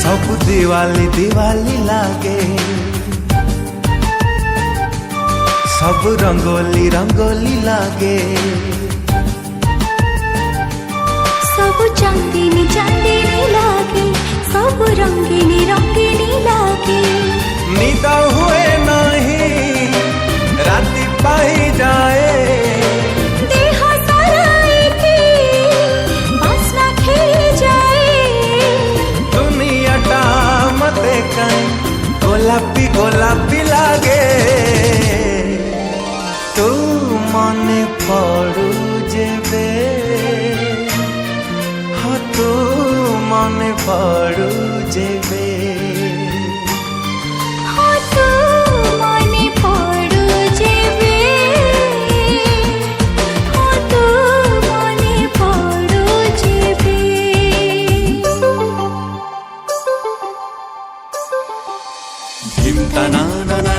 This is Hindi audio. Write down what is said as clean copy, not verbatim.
सब दिवाली दिवाली लागे, सब रंगोली रंगोली लागे, सब चांदनी चांदनी लागे, सब रंगीनी रंगीनी लागे। निद हुए नहीं राति पाई जाए, देह सारा एके बास्ना खेली जाए। दुनिया टा मते कहीं गोलापी गोलापी लागे। तू मने पड़ू जेबे, हाँ तू मने पड़ू जेबे, हाँ तू मने पड़ू जेबे, हाँ तू मने पड़ू जेबे। धिम तना ना ना